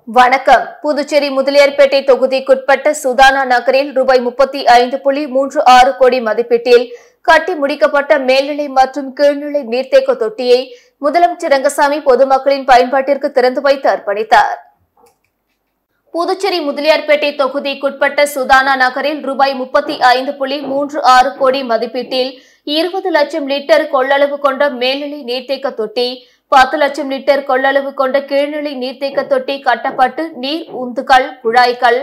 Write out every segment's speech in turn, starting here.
வணக்கம். புதுச்சேரி முதலியார்பேட்டை தொகுதிக்குட்பட்ட சுதானா நகரில் ரூபாய் 35.36 கோடி மதிப்பீட்டில் கட்டி முடிக்கப்பட்ட மேல்நிலை மற்றும் கீழ்நிலை நீர்த்தேக்க தொட்டியை முதலமைச்சர் ரங்கசாமி பொதுமக்களின் பயன்பாட்டிற்கு திறந்து வைத்து அர்ப்பணித்தார். புதுச்சேரி முதலியார்பேட்டை தொகுதிக்குட்பட்ட சுதானா நகரில் ரூபாய் 35.36 கோடி மதிப்பீட்டில் 20 லட்சம் லிட்டர் கொள்ளளவு கொண்ட மேல்நிலை நீர்த்தேக்க தொட்டி, 10 லட்சம் லிட்டர் கொள்ளளவு கொண்ட கீழ்நிலை நீர்த்தேக்க தொட்டி கட்டப்பட்டு நீர் உந்துகள், குழாய்கள்,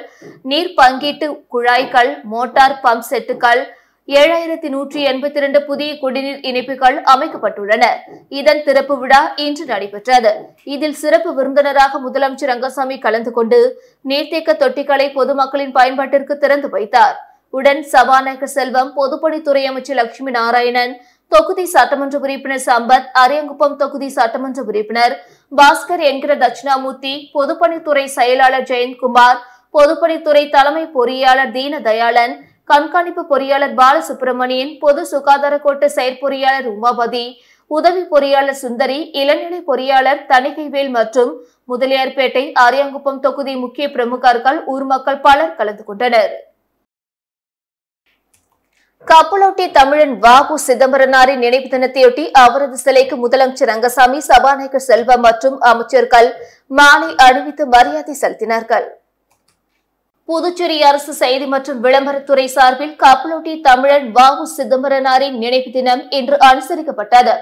நீர் பங்கீட்டு குழாய்கள், மோட்டார் பம்ப் செட்டுகள், 7182 புதிய குடிநீர் இணைப்புகள் அமைக்கப்பட்டுள்ளன. இதன் திறப்பு விழா இன்று நடைபெற்றது. இதில் சிறப்பு விருந்தினராக முதலமைச்சர் ரங்கசாமி கலந்து கொண்டு நீர்த்தேக்க தொட்டிகளை பொதுமக்களின் பயன்பாட்டிற்கு திறந்து வைத்தார். உடன் சபாநாயகர் செல்வம், பொதுப்பணித்துறை அமைச்சர் லட்சுமி நாராயணன், தொகுதி சட்டமன்ற உறுப்பினர் சம்பத், அரியாங்குப்பம் தொகுதி சட்டமன்ற உறுப்பினர் பாஸ்கர் என்கிற தட்சிணாமூர்த்தி, பொதுப்பணித்துறை செயலாளர் ஜெயந்த்குமார், பொதுப்பணித்துறை தலைமை பொறியாளர் தீனதயாளன், கண்காணிப்பு பொறியாளர் பாலசுப்பிரமணியன், பொது சுகாதார கோட்ட செயற்பொறியாளர் உமாபதி, உதவி பொறியாளர் சுந்தரி, இளநிலை பொறியாளர் தணிகைவேல் மற்றும் முதலியார்பேட்டை, அரியாங்குப்பம் தொகுதி முக்கிய பிரமுகர்கள், ஊர் மக்கள் பலர் கலந்து கொண்டனர். கப்பலோட்டி தமிழன் வ.உ. சிதம்பரனாரின் நினைவு தினத்தையொட்டி அவரது சிலைக்கு முதலமைச்சர் ரங்கசாமி, சபாநாயகர் செல்வம் மற்றும் அமைச்சர்கள் மாலை அணிவித்து மரியாதை செலுத்தினார்கள். புதுச்சேரி அரசு செய்தி மற்றும் விளம்பரத்துறை சார்பில் கப்பலோட்டி தமிழன் வ.உ. சிதம்பரனாரின் நினைவு தினம் இன்று அனுசரிக்கப்பட்டது.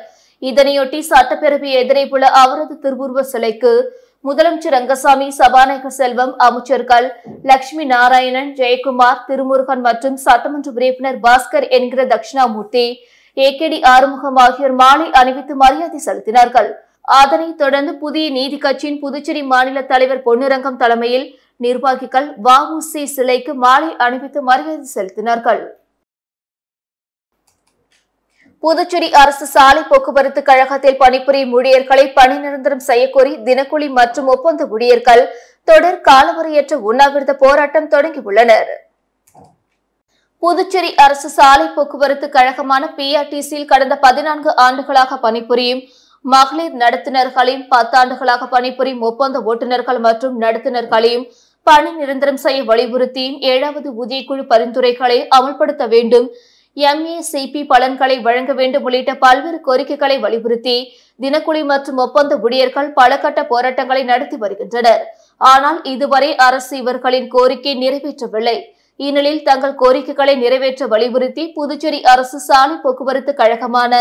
இதனையொட்டி சட்டப்பேரவை எதிரே உள்ள அவரது திருவுருவ சிலைக்கு முதலமைச்சர் ரங்கசாமி, சபாநாயகர் செல்வம், அமைச்சர்கள் லட்சுமி நாராயணன், ஜெயக்குமார், திருமுருகன் மற்றும் சட்டமன்ற உறுப்பினர் பாஸ்கர் என்கிற தட்சிணாமூர்த்தி, ஏ.கே.டி. ஆறுமுகம் ஆகியோர் மாலை அணிவித்து மரியாதை செலுத்தினார்கள். அதனைத் தொடர்ந்து புதிய நீதி கட்சியின் புதுச்சேரி மாநில தலைவர் பொன்னுரங்கம் தலைமையில் நிர்வாகிகள் வ.உ.சி. சிலைக்கு மாலை அணிவித்து மரியாதை செலுத்தினார்கள். புதுச்சேரி அரசு சாலை போக்குவரத்து கழகத்தில் பணிபுரியும் ஊழியர்களை பணி நிரந்தரம் செய்யக்கோரி தினக்கூலி மற்றும் ஒப்பந்த ஊழியர்கள் தொடர் காலவரையற்ற உண்ணாவிரத போராட்டம் தொடங்கியுள்ளனர். புதுச்சேரி அரசு சாலை போக்குவரத்து கழகமான PRTC-யில் கடந்த 14 ஆண்டுகளாக பணிபுரியும் மகளிர் நடத்துனர்களையும் 10 ஆண்டுகளாக பணிபுரியும் ஒப்பந்த ஓட்டுநர்கள் மற்றும் நடத்துனர்களையும் பணி நிரந்தரம் செய்ய வலியுறுத்தியும் 7வது ஊதியக்குழு பரிந்துரைகளை அமல்படுத்த வேண்டும், MACP பலன்களை வழங்க வேண்டும் உள்ளிட்ட பல்வேறு கோரிக்கைகளை வலியுறுத்தி தினக்கூலி மற்றும் ஒப்பந்த ஊழியர்கள் பல கட்ட போராட்டங்களை நடத்தி வருகின்றனர். ஆனால் இதுவரை அரசு இவர்களின் கோரிக்கை நிறைவேற்றவில்லை. இந்நிலையில் தங்கள் கோரிக்கைகளை நிறைவேற்ற வலியுறுத்தி புதுச்சேரி அரசு சாலை போக்குவரத்து கழகமான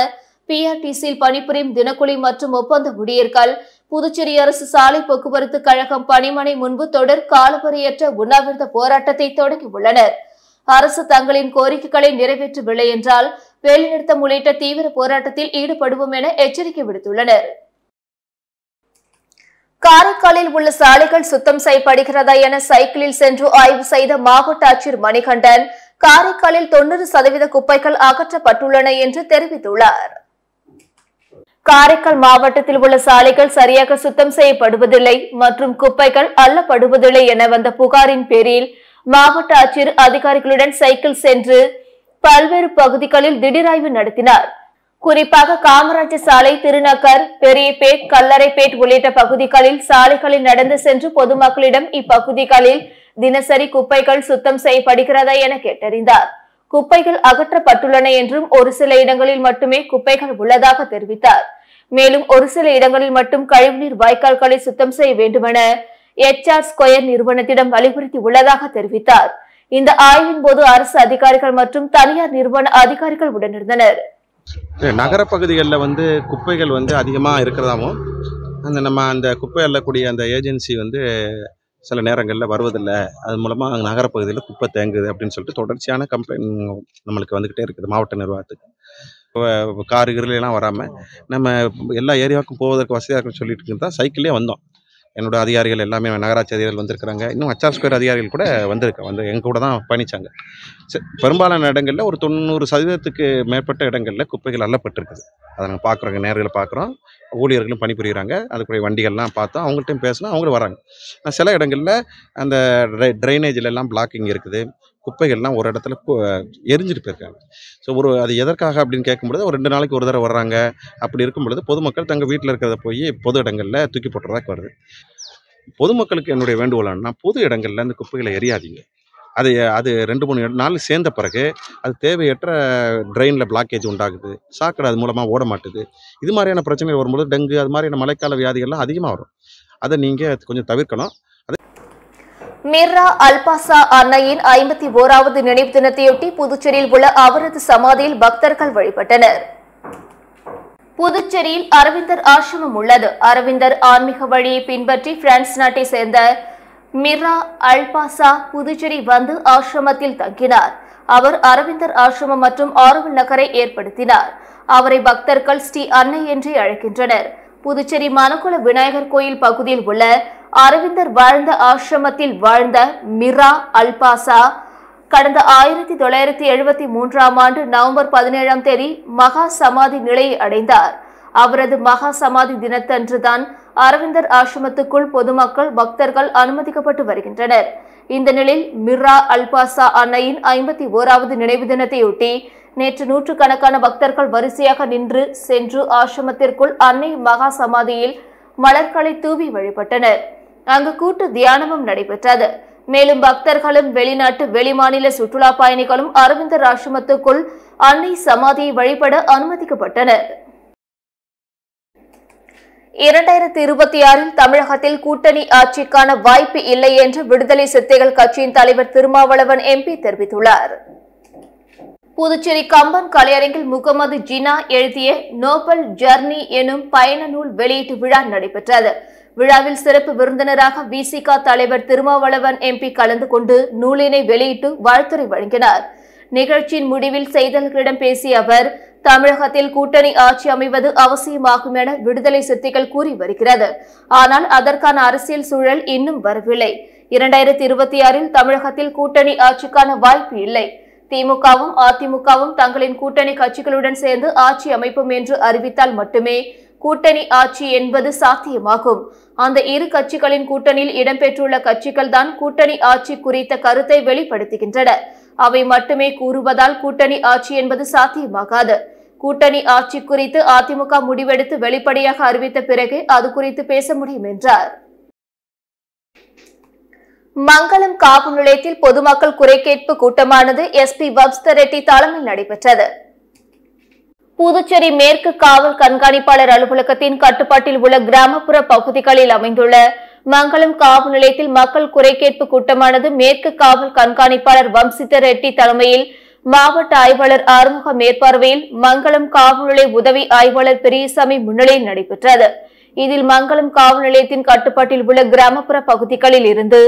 PRTC-யில் பணிபுரியும் தினக்கூலி மற்றும் ஒப்பந்த ஊழியர்கள் புதுச்சேரி அரசு சாலை போக்குவரத்து கழகம் பணிமனை முன்பு தொடர் காலவரையற்ற உண்ணாவிரத போராட்டத்தை தொடங்கியுள்ளனர். அரசு தங்களின் கோரிக்கைகளை நிறைவேற்றவில்லை என்றால் வேலைநிறுத்தம் உள்ளிட்ட தீவிர போராட்டத்தில் ஈடுபடுவோம் என எச்சரிக்கை விடுத்துள்ளனர். காரைக்காலில் உள்ள சாலைகள் சுத்தம் செய்யப்படுகிறதா என சைக்கிளில் சென்று ஆய்வு செய்த மாவட்ட ஆட்சியர் மணிகண்டன், காரைக்காலில் 90% குப்பைகள் அகற்றப்பட்டுள்ளன என்று தெரிவித்துள்ளார். காரைக்கால் மாவட்டத்தில் உள்ள சாலைகள் சரியாக சுத்தம் செய்யப்படுவதில்லை மற்றும் குப்பைகள் அள்ளப்படுவதில்லை என வந்த புகாரின் பேரில் மாவட்ட ஆட்சியர் அதிகாரிகளுடன் சைக்கிள் சென்று பல்வேறு பகுதிகளில் திடீர் ஆய்வு நடத்தினார். குறிப்பாக காமராஜர் சாலை, திருநகர், பெரியபேட், கல்லறைப்பேட் உள்ளிட்ட பகுதிகளில் சாலைகளில் நடந்து சென்று பொதுமக்களிடம் இப்பகுதிகளில் தினசரி குப்பைகள் சுத்தம் செய்யப்படுகிறதா என கேட்டறிந்தார். குப்பைகள் அகற்றப்பட்டுள்ளன என்றும் ஒரு சில இடங்களில் மட்டுமே குப்பைகள் உள்ளதாக தெரிவித்தார். மேலும் ஒரு சில இடங்களில் மட்டும் கழிவுநீர் வாய்க்கால்களை சுத்தம் செய்ய வேண்டுமென HR ஸ்கொயர் நிறுவனத்திடம் வலியுறுத்தி உள்ளதாக தெரிவித்தார். இந்த ஆய்வின் போது அரசு அதிகாரிகள் மற்றும் தனியார் நிறுவன அதிகாரிகள் உடனிருந்தனர். நகர பகுதிகளில் குப்பைகள் அதிகமாக இருக்கிறதாவும் அந்த குப்பை அள்ளக்கூடிய அந்த ஏஜென்சி சில நேரங்களில் வருவதில்லை, அது மூலமாக நகரப்பகுதியில் குப்பை தேங்குது அப்படின்னு சொல்லிட்டு தொடர்ச்சியான கம்ப்ளைண்ட் நம்மளுக்கு வந்துக்கிட்டே இருக்குது. மாவட்ட நிர்வாகத்துக்கு காரு கிருலாம் வராமல் நம்ம எல்லா ஏரியாவுக்கும் போவதற்கு வசதியாக இருக்குன்னு சொல்லிட்டு தான் சைக்கிளே வந்தோம். என்னோட அதிகாரிகள் எல்லாமே நகராட்சி அதிகாரிகள் வந்திருக்கிறாங்க. இன்னும் HR ஸ்கொயர் அதிகாரிகள் கூட எங்கள் கூட தான் பயணித்தாங்க. பெரும்பாலான இடங்களில் ஒரு 90% மேற்பட்ட இடங்களில் குப்பைகள் அள்ளப்பட்டிருக்குது. அதை நாங்கள் பார்க்குறோங்க, நேர்களை பார்க்குறோம். ஊழியர்களும் பணிபுரிகிறாங்க. அதுக்குரிய வண்டிகள்லாம் பார்த்தோம், அவங்கள்ட்டையும் பேசினா அவங்களும் வராங்க. சில இடங்களில் அந்த ட்ரைனேஜிலெல்லாம் பிளாக்கிங் இருக்குது, குப்பைகள்லாம் ஒரு இடத்துல எரிஞ்சிட்டு போயிருக்காங்க. ஸோ அது எதற்காக அப்படின்னு கேட்கும்பொழுது ஒரு 2 நாளைக்கு ஒரு தடவை வர்றாங்க. அப்படி இருக்கும் பொழுது பொதுமக்கள் தங்கள் வீட்டில் இருக்கிறத போய் பொது இடங்களில் தூக்கி போட்டுறதாக வருது. பொதுமக்களுக்கு என்னுடைய வேண்டுகோள் என்னன்னா, பொது இடங்கள்ல அந்த குப்பைகளை எரியாதீங்க. அது 2, 3 நாள் சேர்ந்த பிறகு அது தேவையற்ற ட்ரெயினில் பிளாக்கேஜ் உண்டாகுது, சாக்கடை அது மூலமாக ஓட மாட்டுது. இது மாதிரியான பிரச்சனைகள் வரும்போது டெங்கு அது மாதிரியான மழைக்கால வியாதிகள்லாம் அதிகமாக வரும். அதை நீங்கள் கொஞ்சம் தவிர்க்கணும். மிர்ரா அல்பாசா அன்னையின் 51வது நினைவு தினத்தையொட்டி புதுச்சேரியில் உள்ள அவரது சமாதியில் பக்தர்கள் வழிபட்டனர். புதுச்சேரியில் அரவிந்தர் ஆசிரமம் உள்ளது. அரவிந்தர் ஆன்மீக வழியை பின்பற்றி பிரான்ஸ் நாட்டை சேர்ந்த மிர்ரா அல்பாசா புதுச்சேரி வந்து ஆசிரமத்தில் தங்கினார். அவர் அரவிந்தர் ஆசிரமம் மற்றும் ஆரோவில் நகரை ஏற்படுத்தினார். அவரை பக்தர்கள் ஸ்ரீ அன்னை என்றே அழைக்கின்றனர். புதுச்சேரி மணக்குள விநாயகர் கோயில் பகுதியில் உள்ள அரவிந்தர் வாழ்ந்த ஆசிரமத்தில் வாழ்ந்த மிர்ரா அல்பாசா கடந்த 1973ஆம் ஆண்டு நவம்பர் 17ஆம் தேதி மகா சமாதி நிலையை அடைந்தார். அவரது மகா சமாதி தினத்தன்றுதான் அரவிந்தர் ஆசிரமத்துக்குள் பொதுமக்கள் பக்தர்கள் அனுமதிக்கப்பட்டு வருகின்றனர். இந்த நிலையில் மிர்ரா அல்பாசா அன்னையின் 51வது நினைவு தினத்தையொட்டி நேற்று நூற்றுக்கணக்கான பக்தர்கள் வரிசையாக நின்று சென்று ஆசிரமத்திற்குள் அன்னை மகா சமாதியில் மலர்களை தூவி வழிபட்டனர். அங்கு கூட்டு தியானமும் நடைபெற்றது. மேலும் பக்தர்களும் வெளிநாட்டு வெளிமாநில சுற்றுலா பயணிகளும் அரவிந்தர் ஆசிரமத்துக்குள் அன்னை சமாதியை வழிபட அனுமதிக்கப்பட்டனர். 2026இல் தமிழகத்தில் கூட்டணி ஆட்சிக்கான வாய்ப்பு இல்லை என்று விடுதலை சிறுத்தைகள் கட்சியின் தலைவர் திருமாவளவன் எம்பி தெரிவித்துள்ளார். புதுச்சேரி கம்பன் கலையரங்கில் முகமது ஜினா எழுதிய நோபல் ஜர்னி எனும் பயண நூல் வெளியீட்டு விழா நடைபெற்றது. விழாவில் சிறப்பு விருந்தினராக விசிக தலைவர் திருமாவளவன் எம்பி கலந்து கொண்டு நூலினை வெளியிட்டு வாழ்த்துரை வழங்கினார். நிகழ்ச்சியின் முடிவில் செய்தியாளர்களிடம் பேசிய அவர், தமிழகத்தில் கூட்டணி ஆட்சி அமைவது அவசியமாகும் என விடுதலை சிறுத்தைகள் கூறி வருகிறது. ஆனால் அதற்கான அரசியல் சூழல் இன்னும் வரவில்லை. 2026இல் தமிழகத்தில் கூட்டணி ஆட்சிக்கான வாய்ப்பு இல்லை. திமுகவும் அதிமுகவும் தங்களின் கூட்டணி கட்சிகளுடன் சேர்ந்து ஆட்சி அமைப்போம் என்று அறிவித்தால் மட்டுமே கூட்டணி ஆட்சி என்பது சாத்தியமாகும். அந்த இரு கட்சிகளின் கூட்டணியில் இடம்பெற்றுள்ள கட்சிகள் தான் கூட்டணி ஆட்சி குறித்த கருத்தை வெளிப்படுத்துகின்றன. அவை மட்டுமே கூறுவதால் கூட்டணி ஆட்சி என்பது சாத்தியமாகாது. கூட்டணி ஆட்சி குறித்து அதிமுக முடிவெடுத்து வெளிப்படையாக அறிவித்த பிறகு அது குறித்து பேச முடியும் என்றார். மங்களம் காவல் நிலையத்தில் பொதுமக்கள் குறை கேட்பு கூட்டமானது எஸ்பி வப்ஸ்தர் ரெட்டி தலைமையில் நடைபெற்றது. புதுச்சேரி மேற்கு காவல் கண்காணிப்பாளர் அலுவலகத்தின் கட்டுப்பாட்டில் உள்ள கிராமப்புற பகுதிகளில் அமைந்துள்ள மங்களம் காவல் நிலையத்தில் மக்கள் குறை கேட்பு கூட்டமானது மேற்கு காவல் கண்காணிப்பாளர் வம்சிதர் ரெட்டி தலைமையில் மாவட்ட ஆய்வாளர் ஆறுமுக மேற்பார்வையில் மங்களம் காவல் நிலைய உதவி ஆய்வாளர் பெரியசாமி முன்னிலையில் நடைபெற்றது. இதில் மங்களம் காவல் நிலையத்தின் கட்டுப்பாட்டில் உள்ள கிராமப்புற பகுதிகளில் இருந்து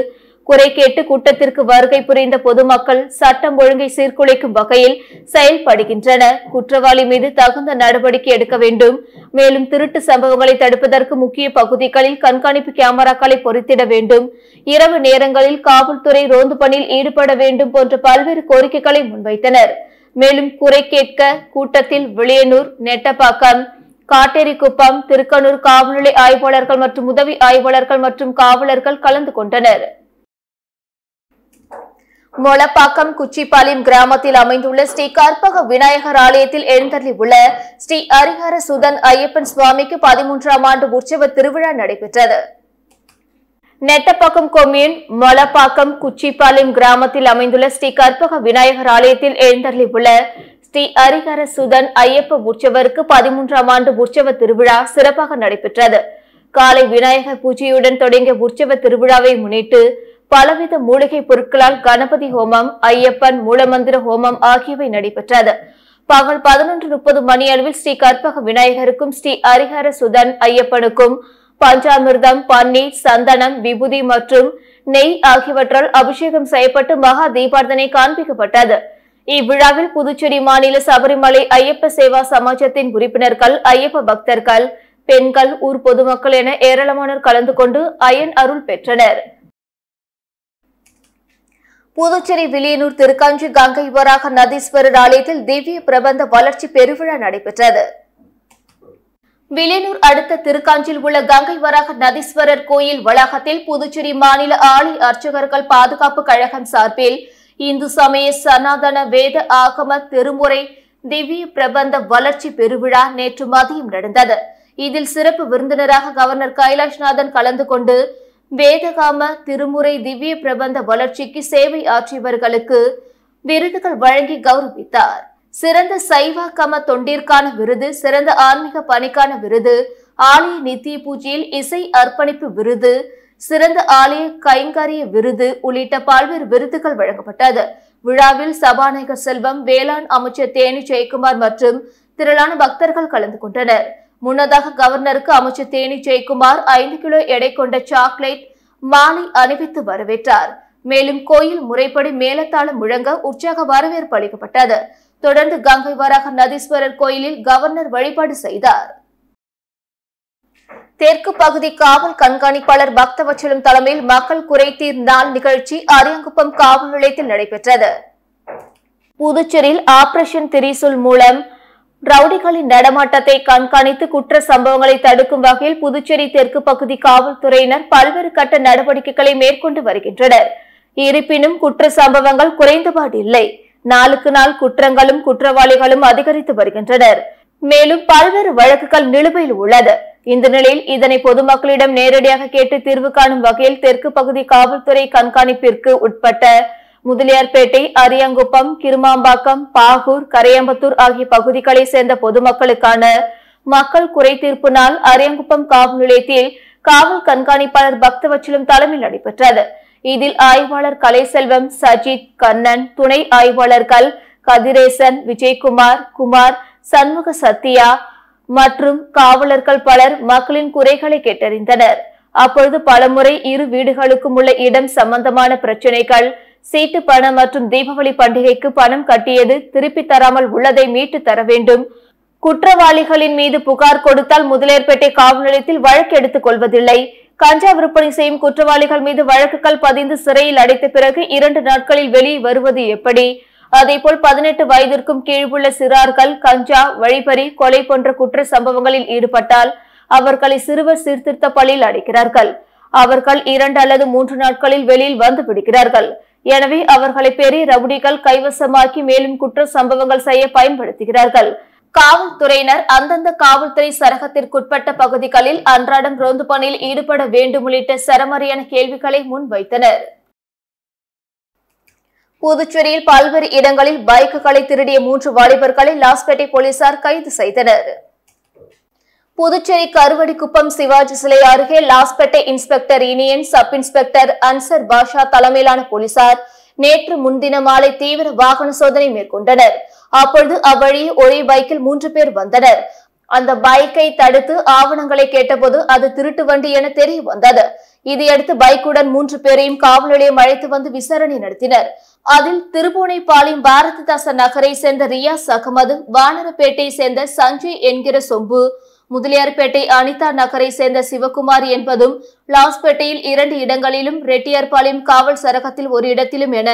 குறை கேட்டு கூட்டத்திற்கு வருகை புரிந்த பொதுமக்கள் சட்டம் ஒழுங்கை சீர்குலைக்கும் வகையில் செயல்படுகின்றனர், குற்றவாளி மீது தகுந்த நடவடிக்கை எடுக்க வேண்டும், மேலும் திருட்டு சம்பவங்களை தடுப்பதற்கு முக்கிய பகுதிகளில் கண்காணிப்பு கேமராக்களை பொருத்திட வேண்டும், இரவு நேரங்களில் காவல்துறை ரோந்து பணியில் ஈடுபட வேண்டும் போன்ற பல்வேறு கோரிக்கைகளை முன்வைத்தனர். மேலும் குறை கேட்க கூட்டத்தில் விளியனூர், நெட்டப்பாக்கம், காட்டேரிக்குப்பம், திருக்கனூர் காவல்நிலை ஆய்வாளர்கள் மற்றும் உதவி ஆய்வாளர்கள் மற்றும் காவலர்கள் கலந்து கொண்டனர். மொளப்பாக்கம் குச்சிப்பாளையம் கிராமத்தில் அமைந்துள்ள ஸ்ரீ கற்பக விநாயகர் ஆலயத்தில் எழுந்தருளி உள்ள ஸ்ரீ ஹரிஹர சுதன் ஐயப்பன் சுவாமிக்கு 13ஆம் ஆண்டு உற்சவ திருவிழா நடைபெற்றது. நெட்டப்பாக்கம் கொம்யூன் மொளப்பாக்கம் குச்சிப்பாளையம் கிராமத்தில் அமைந்துள்ள ஸ்ரீ கற்பக விநாயகர் ஆலயத்தில் எழுந்தருளி உள்ள ஸ்ரீ ஹரிஹர சுதன் ஐயப்ப உற்சவருக்கு 13ஆம் ஆண்டு உற்சவ திருவிழா சிறப்பாக நடைபெற்றது. காலை விநாயகர் பூஜையுடன் தொடங்கிய உற்சவ திருவிழாவை முன்னிட்டு பலவித மூலிகை பொருட்களால் கணபதி ஹோமம், ஐயப்பன் மூலமந்திர ஹோமம் ஆகியவை நடைபெற்றது. பகல் 11:30 மணி அளவில் ஸ்ரீ கற்பக விநாயகருக்கும் ஸ்ரீ ஹரிஹர சுதன் ஐயப்பனுக்கும் பஞ்சாமிர்தம், பன்னீர், சந்தனம், விபூதி மற்றும் நெய் ஆகியவற்றால் அபிஷேகம் செய்யப்பட்டு மகா தீபார்த்தனை காண்பிக்கப்பட்டது. இவ்விழாவில் புதுச்சேரி மாநில சபரிமலை ஐயப்ப சேவா சமாஜத்தின் உறுப்பினர்கள், ஐயப்ப பக்தர்கள், பெண்கள், ஊர் பொதுமக்கள் என ஏராளமானோர் கலந்து கொண்டு அய்யன் அருள் பெற்றனர். புதுச்சேரி வில்லியனூர் திருக்காஞ்சி கங்கை வராக நதீஸ்வரர் ஆலயத்தில் திவ்ய பிரபந்த வளர்ச்சி பெருவிழா நடைபெற்றது. வில்லியனூர் அடுத்த திருக்காஞ்சியில் உள்ள கங்கை வராக நதீஸ்வரர் கோயில் வளாகத்தில் புதுச்சேரி மாநில ஆலய அர்ச்சகர்கள் பாதுகாப்பு கழகம் சார்பில் இந்து சமய சனாதன வேத ஆகம திருமுறை திவ்ய பிரபந்த வளர்ச்சி பெருவிழா நேற்று மதியம் நடந்தது. இதில் சிறப்பு விருந்தினராக கவர்னர் கைலாஷ்நாதன் கலந்து கொண்டு வேதகாம திருமுறை திவ்ய பிரபந்த வளர்ச்சிக்கு சேவை ஆற்றியவர்களுக்கு விருதுகள் வழங்கி கௌரவித்தார். சிறந்த சைவ தொண்டிற்கான விருது, சிறந்த ஆன்மீக பணிக்கான விருது, ஆலய நித்திய பூஜையில் இசை அர்ப்பணிப்பு விருது, சிறந்த ஆலய கைங்கரிய விருது உள்ளிட்ட பல்வேறு விருதுகள் வழங்கப்பட்டது. விழாவில் சபாநாயகர் செல்வம், வேளாண் அமைச்சர் தேனி ஜெயக்குமார் மற்றும் திரளான பக்தர்கள் கலந்து கொண்டனர். முன்னதாக கவர்னருக்கு அமைச்சர் தேனி ஜெயக்குமார் 5 கிலோ எடை கொண்ட சாக்லேட் மாலை அணிவித்து வரவேற்றார். மேலும் கோயில் முறைப்படி மேலத்தாளம் முழங்க உற்சாக வரவேற்பு அளிக்கப்பட்டது. தொடர்ந்து கங்கை வராக நதீஸ்வரர் கோயிலில் கவர்னர் வழிபாடு செய்தார். தெற்கு பகுதி காவல் கண்காணிப்பாளர் பக்தவச்சலம் தலைமையில் மக்கள் குறைதீர் நாள் நிகழ்ச்சி அரியாங்குப்பம் காவல் நிலையத்தில் நடைபெற்றது. புதுச்சேரியில் ஆபரேஷன் திரிசூல் மூலம் ரவுடிகளின் நடமாட்டத்தை கண்காணித்து குற்ற சம்பவங்களை தடுக்கும் வகையில் புதுச்சேரி தெற்கு பகுதி காவல்துறையினர் பல்வேறு கட்ட நடவடிக்கைகளை மேற்கொண்டு வருகின்றனர். இருப்பினும் குற்ற சம்பவங்கள் குறைந்தபாடில்லை. நாளுக்கு நாள் குற்றங்களும் குற்றவாளிகளும் அதிகரித்து வருகின்றனர். மேலும் பல்வேறு வழக்குகள் நிலுவையில் உள்ளது. இந்த நிலையில் இதனை பொதுமக்களிடம் நேரடியாக கேட்டு தீர்வு காணும் வகையில் தெற்கு பகுதி காவல்துறை கண்காணிப்பிற்கு உட்பட்ட முதலியார்பேட்டை, அரியாங்குப்பம், கிருமாம்பாக்கம், பாகூர், கரையம்பத்தூர் ஆகிய பகுதிகளை சேர்ந்த பொதுமக்களுக்கான மக்கள் குறை தீர்ப்பு நாள் அரியாங்குப்பம் காவல் நிலையத்தில் காவல் கண்காணிப்பாளர் பக்தவச்சலம் தலைமையில் நடைபெற்றது. இதில் ஆய்வாளர் கலைசெல்வம், சஜித், கண்ணன், துணை ஆய்வாளர்கள் கதிரேசன், விஜயகுமார், குமார், சண்முக சத்யா மற்றும் காவலர்கள் பலர் மக்களின் குறைகளை கேட்டறிந்தனர். அப்பொழுது பலமுறை இரு வீடுகளுக்கும் உள்ள இடம் சம்பந்தமான பிரச்சனைகள், சீட்டு பணம் மற்றும் தீபாவளி பண்டிகைக்கு பணம் கட்டியது திருப்பி தராமல் உள்ளதை மீட்டு தர வேண்டும், குற்றவாளிகளின் மீது புகார் கொடுத்தால் முதலியார்பேட்டை காவல் நிலையத்தில் வழக்கு எடுத்துக் கொள்வதில்லை, கஞ்சா விற்பனை செய்யும் குற்றவாளிகள் மீது வழக்குகள் பதிந்து சிறையில் அடைத்த பிறகு 2 நாட்களில் வெளியே வருவது எப்படி, அதேபோல் 18 வயதிற்கும் கீழ் உள்ள சிறார்கள் கஞ்சா, வழிப்பறி, கொலை போன்ற குற்ற சம்பவங்களில் ஈடுபட்டால் அவர்களை சிறுவர் சீர்திருத்த பள்ளியில் அடைக்கிறார்கள். அவர்கள் 2 அல்லது 3 நாட்களில் வெளியில் வந்து விடுகிறார்கள். எனவே அவர்களை பெரிய ரவுடிகள் கைவசமாக்கி மேலும் குற்ற சம்பவங்கள் செய்ய பயன்படுத்துகிறார்கள். காவல்துறையினர் அந்தந்த காவல்துறை சரகத்திற்குட்பட்ட பகுதிகளில் அன்றாடம் ரோந்து பணியில் ஈடுபட வேண்டும் உள்ளிட்ட சரமாரியான கேள்விகளை முன்வைத்தனர். புதுச்சேரியில் பல்வேறு இடங்களில் பைக்குகளை திருடிய 3 வாலிபர்களை லாஸ்பேட்டை போலீசார் கைது செய்தனர். புதுச்சேரி கருவடிக்குப்பம் சிவாஜி சிலை அருகே Lawspet inspector Iniyan, sub inspector Ansar Basha தலைமையிலான போலீசார் நேற்று முன்தின மாலை தீவிர வாகன சோதனை மேற்கொண்டனர். அப்பொழுது அவ்வழியே ஒரே பைக்கில் 3 பேர் வந்தனர். அந்த பைக்கை தடுத்து ஆவணங்களை கேட்டபோது அது திருட்டு வண்டி என தெரிய வந்தது. இதையடுத்து பைக்குடன் 3 பேரையும் காவல் நிலையம் அழைத்து வந்து விசாரணை நடத்தினர். அதில் திருபுவனைப்பாளையம் பாரதிதாசன் நகரை சேர்ந்த ரியாஸ் அகமது, வானரப்பேட்டை சேர்ந்த சஞ்சய் என்கிற சொம்பு, முதலியார்பேட்டை அனிதா நகரை சேர்ந்த சிவகுமார் என்பதும், லாஸ்பேட்டையில் 2 இடங்களிலும், ரெட்டியார்பாளையம் காவல் சரகத்தில் 1 இடத்திலும் என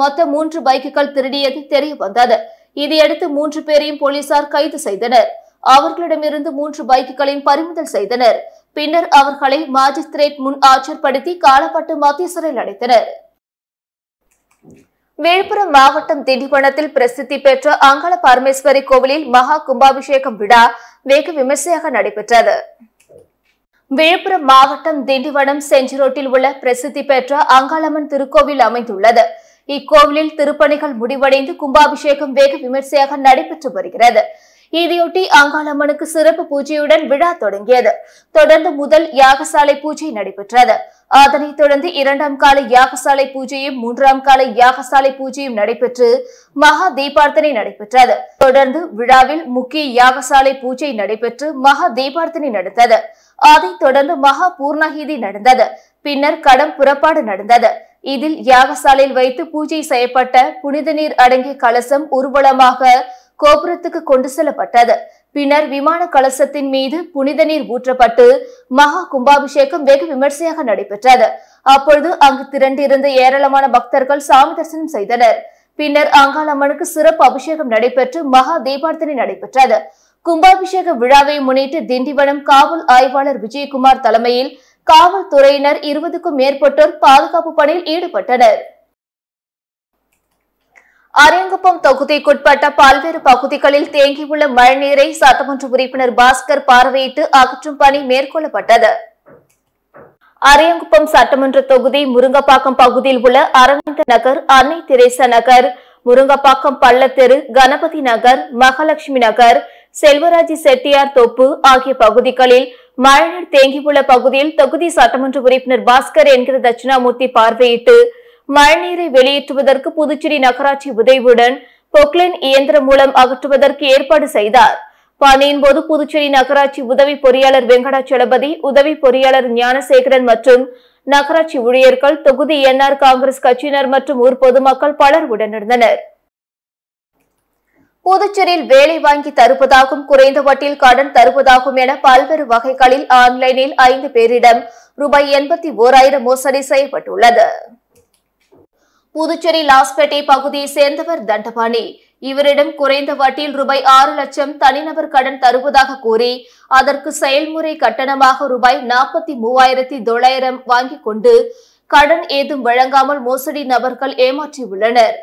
மொத்தம் 3 பைக்குகள் திருடியது தெரிய வந்தது. இதையடுத்து 3 பேரையும் போலீசார் கைது செய்தனர். அவர்களிடமிருந்து 3 பைக்குகளையும் பறிமுதல் செய்தனர். பின்னர் அவர்களை மாஜிஸ்திரேட் முன் ஆஜர்படுத்தி காலப்பட்டு மத்திய சிறையில் அடைத்தனர். விழுப்புரம் மாவட்டம் திண்டிவனத்தில் பிரசித்தி பெற்ற அங்காள பரமேஸ்வரி கோவிலில் மகா கும்பாபிஷேகம் விழா வெகு விமர்சையாக நடைபெற்றது. விழுப்புரம் மாவட்டம் திண்டிவனம் செஞ்சி ரோட்டில் உள்ள பிரசித்தி பெற்ற அங்காளம்மன் திருக்கோவில் அமைந்துள்ளது. இக்கோவிலில் திருப்பணிகள் முடிவடைந்து கும்பாபிஷேகம் வெகு விமர்சையாக நடைபெற்று வருகிறது. இதையொட்டி அங்காளம்மனுக்கு சிறப்பு பூஜையுடன் விழா தொடங்கியது. தொடர்ந்து முதல் யாகசாலை பூஜை நடைபெற்றது. அதனைத் தொடர்ந்து 2ஆம் கால யாகசாலை பூஜையும் 3ஆம் கால யாகசாலை பூஜையும் நடைபெற்று மகா தீபார்த்தனை நடைபெற்றது. தொடர்ந்து விழாவில் முக்கிய யாகசாலை பூஜை நடைபெற்று மகா தீபார்த்தனை நடந்தது. அதைத் தொடர்ந்து மகா பூர்ணாகிதி நடந்தது. பின்னர் கடம் புறப்பாடு நடந்தது. இதில் யாகசாலையில் வைத்து பூஜை செய்யப்பட்ட புனித நீர் அடங்கிய கலசம் ஊர்வலமாக கோபுரத்துக்கு கொண்டு செல்லப்பட்டது. பின்னர் விமான கலசத்தின் மீது புனித நீர் ஊற்றப்பட்டு மகா கும்பாபிஷேகம் வெகு விமர்சையாக நடைபெற்றது. அப்பொழுது அங்கு திரண்டிருந்த ஏராளமான பக்தர்கள் சாமி தரிசனம் செய்தனர். பின்னர் அங்காளம்மனுக்கு சிறப்பு அபிஷேகம் நடைபெற்று மகா தீபார்த்தனை நடைபெற்றது. கும்பாபிஷேக விழாவை முன்னிட்டு திண்டிவனம் காவல் ஆய்வாளர் விஜயகுமார் தலைமையில் காவல்துறையினர் 20க்கும் மேற்பட்டோர் பாதுகாப்பு பணியில் ஈடுபட்டனர். அரியாங்குப்பம் தொகுதிக்குட்பட்ட பல்வேறு பகுதிகளில் தேங்கியுள்ள மழைநீரை சட்டமன்ற உறுப்பினர் பாஸ்கர் பார்வையிட்டு அகற்றும் பணி மேற்கொள்ளப்பட்டது. அரியங்குப்பம் சட்டமன்ற தொகுதி முருங்கப்பாக்கம் பகுதியில் உள்ள அரவிந்த நகர், அன்னை தெரேசா நகர், முருங்கப்பாக்கம் பள்ளத்தெரு, கணபதி நகர், மகாலட்சுமி நகர், செல்வராஜி செட்டியார் தோப்பு ஆகிய பகுதிகளில் மழைநீர் தேங்கியுள்ள பகுதியில் தொகுதி சட்டமன்ற உறுப்பினர் பாஸ்கர் என்கிற தட்சிணாமூர்த்தி பார்வையிட்டு மழைநீரை வெளியேற்றுவதற்கு புதுச்சேரி நகராட்சி உதவியுடன் பொக்லைன் இயந்திரம் மூலம் அகற்றுவதற்கு ஏற்பாடு செய்தார். பணியின் போது புதுச்சேரி நகராட்சி உதவி பொறியாளர் வெங்கடாச்சலபதி, உதவி பொறியாளர் ஞானசேகரன் மற்றும் நகராட்சி ஊழியர்கள், தொகுதி என்ஆர் காங்கிரஸ் கட்சியினர் மற்றும் ஊர் பொதுமக்கள் பலர் உடனிருந்தனர். புதுச்சேரியில் வேலை வாங்கி தருவதாகவும் குறைந்த வட்டியில் கடன் தருவதாகவும் என பல்வேறு வகைகளில் ஆன்லைனில் 5 பேரிடம் ரூபாய் 81,000 மோசடி செய்யப்பட்டுள்ளது. புதுச்சேரி லாஸ்பேட்டை பகுதியை சேர்ந்தவர் தண்டபாணி. இவரிடம் குறைந்த வட்டியில் ரூபாய் 6 லட்சம் தனிநபர் கடன் தருவதாக கூறி அதற்கு செயல்முறை கட்டணமாக ரூபாய் 43,900 வாங்கிக் கொண்டு கடன் ஏதும் வழங்காமல் மோசடி நபர்கள் ஏமாற்றியுள்ளனர்.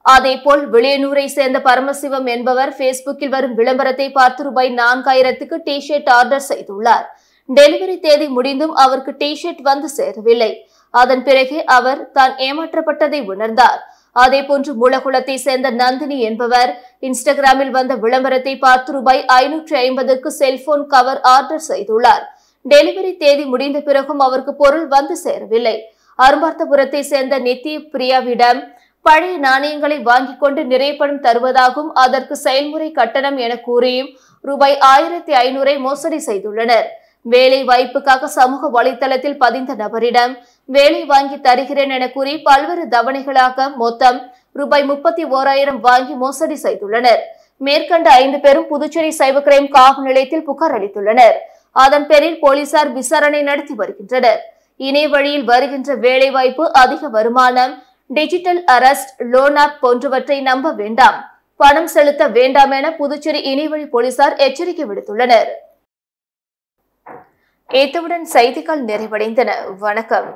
அதேபோல் வெளியனூரை சேர்ந்த பரமசிவம் என்பவர் பேஸ்புக்கில் வரும் விளம்பரத்தை பார்த்து ரூபாய் 4,000க்கு டி ஷர்ட் ஆர்டர் செய்துள்ளார். டெலிவரி தேதி முடிந்தும் அவருக்கு டி ஷர்ட் வந்து சேரவில்லை. அதன் பிறகு அவர் தான் ஏமாற்றப்பட்டதை உணர்ந்தார். அதேபோன்று மூலகுளத்தை சேர்ந்த நந்தினி என்பவர் இன்ஸ்டாகிராமில் வந்த விளம்பரத்தை பார்த்து ரூபாய் 550க்கு செல்போன் கவர் ஆர்டர் செய்துள்ளார். டெலிவரி தேதி முடிந்த பிறகும் அவருக்கு பொருள் வந்து சேரவில்லை. அரும்பார்த்தபுரத்தை சேர்ந்த நித்ய பிரியாவிடம் பழைய நாணயங்களை வாங்கிக் கொண்டு நிறைய பணம் தருவதாகவும் அதற்கு செயல்முறை கட்டணம் என கூறியும் ரூபாய் 1,500 மோசடி செய்துள்ளனர். வேலை வாய்ப்புக்காக சமூக வலைதளத்தில் பதிந்த நபரிடம் வேலை வாங்கி தருகிறேன் என கூறி பல்வேறு தவணைகளாக மொத்தம் ரூபாய் 31,000 வாங்கி மோசடி செய்துள்ளனர். மேற்கண்ட 5 பேரும் புதுச்சேரி சைபர் கிரைம் காவல் நிலையத்தில் புகார் அளித்துள்ளனர். அதன் பேரில் போலீசார் விசாரணை நடத்தி வருகின்றனர். இணைய வழியில் வருகின்ற வேலை வாய்ப்பு, அதிக வருமானம், டிஜிட்டல் அரெஸ்ட், லோன் ஆப் போன்றவற்றை நம்ப வேண்டாம், பணம் செலுத்த வேண்டாம் என புதுச்சேரி இணையவழி போலீசார் எச்சரிக்கை விடுத்துள்ளனர். இத்துடன் செய்திகள் நிறைவடைந்தன. வணக்கம்.